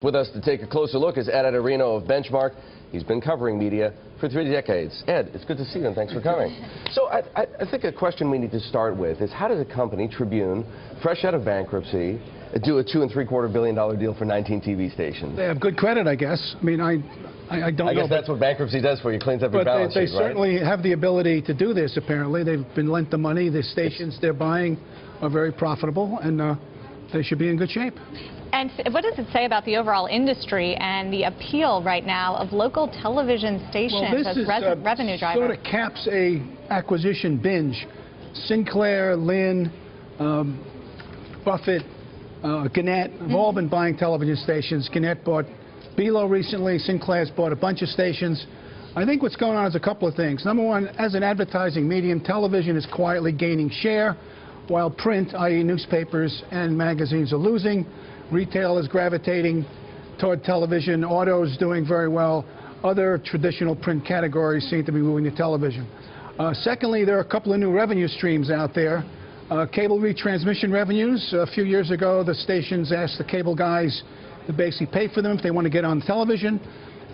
With us to take a closer look is Ed Atorino of Benchmark. He's been covering media for 3 decades. Ed, it's good to see you, and thanks for coming. So I think a question we need to start with is, how does a company, Tribune, fresh out of bankruptcy, do a $2.75 billion deal for 19 TV stations? They have good credit, I guess. I mean, I don't know. I guess that's what bankruptcy does for you, cleans up your balance sheet, right? They certainly have the ability to do this, apparently. They've been lent the money. The stations they're buying are very profitable, and they should be in good shape. And what does it say about the overall industry and the appeal right now of local television stations as revenue driver? Sort of caps a acquisition binge. Sinclair, Lynn, Buffett, Gannett have all been buying television stations. Gannett bought Below recently. Sinclair's bought a bunch of stations. I think what's going on is a couple of things. Number one, as an advertising medium, television is quietly gaining share, while print, i.e. newspapers and magazines, are losing. Retail is gravitating toward television. Auto is doing very well. Other traditional print categories seem to be moving to television. Secondly, there are a couple of new revenue streams out there. Cable retransmission revenues. A few years ago, the stations asked the cable guys to basically pay for them if they want to get on television.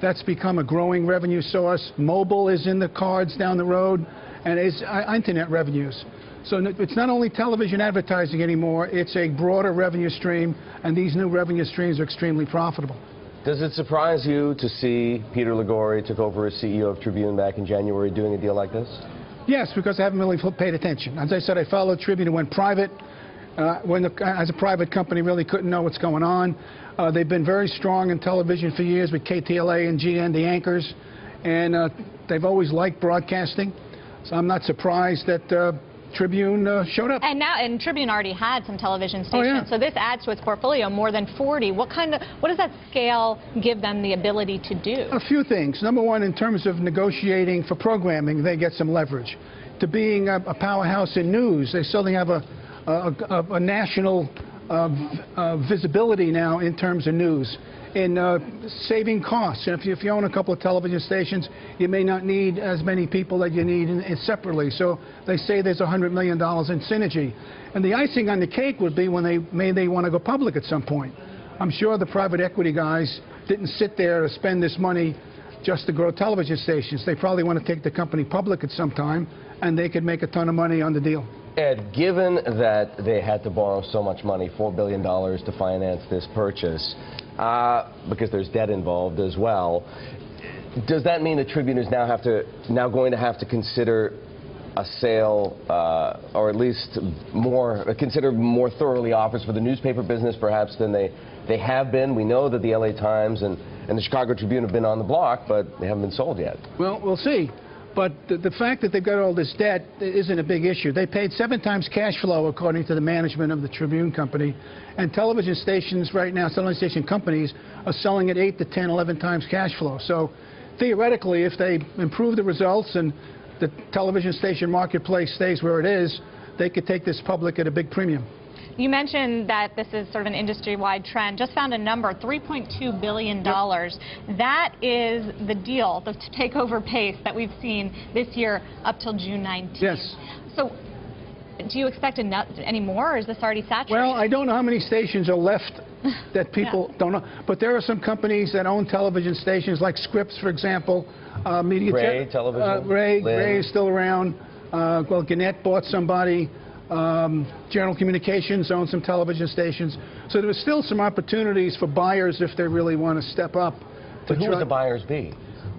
That's become a growing revenue source. Mobile is in the cards down the road, and it's internet revenues. So it's not only television advertising anymore, it's a broader revenue stream, and these new revenue streams are extremely profitable. Does it surprise you to see Peter Liguori took over as CEO of Tribune back in January doing a deal like this? Yes, because I haven't really paid attention. As I said, I followed Tribune and went private. As a private company, really couldn't know what's going on. They've been very strong in television for years with KTLA and GN, the anchors, and they've always liked broadcasting. So I'm not surprised that Tribune showed up. And Tribune already had some television stations, yeah. So this adds to its portfolio more than 40. What does that scale give them the ability to do? A few things. Number one, in terms of negotiating for programming, they get some leverage. To being a powerhouse in news, they suddenly have a national visibility now in terms of news. In saving costs. And if you own a couple of television stations, you may not need as many people that you need separately. So they say there's $100 million in synergy. And the icing on the cake would be when they want to go public at some point. I'm sure the private equity guys didn't sit there to spend this money just to grow television stations. They probably want to take the company public at some time, and they could make a ton of money on the deal. Ed, given that they had to borrow so much money, $4 billion to finance this purchase, because there's debt involved as well, does that mean that Tribune is now going to have to consider a sale, or at least consider more thoroughly offers for the newspaper business perhaps than they have been? We know that the LA Times and the Chicago Tribune have been on the block, but they haven't been sold yet. Well, we'll see. But the fact that they've got all this debt isn't a big issue. They paid 7 times cash flow, according to the management of the Tribune company. And television stations right now, television station companies, are selling at 8 to 10, 11 times cash flow. So theoretically, if they improve the results and the television station marketplace stays where it is, they could take this public at a big premium. You mentioned that this is sort of an industry-wide trend. Just found a number, $3.2 billion. Yep. That is the deal, the takeover pace that we've seen this year up till June 19th. Yes. So do you expect any more, or is this already saturated? Well, I don't know how many stations are left that people don't know. But there are some companies that own television stations, like Scripps, for example. Ray Television. Ray is still around. Well, Gannett bought somebody. General Communications owns some television stations. So there are still some opportunities for buyers if they really want to step up. But who would the buyers be?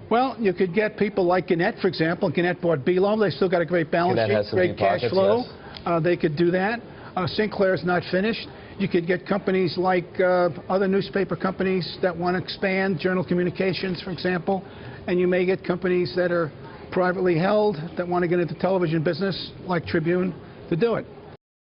Well, you could get people like Gannett, for example. Gannett bought Below. They still got a great balance sheet, great cash flow. Yes. They could do that. Sinclair's not finished. You could get companies like other newspaper companies that want to expand, General Communications, for example. And you may get companies that are privately held that want to get into television business, like Tribune, to do it.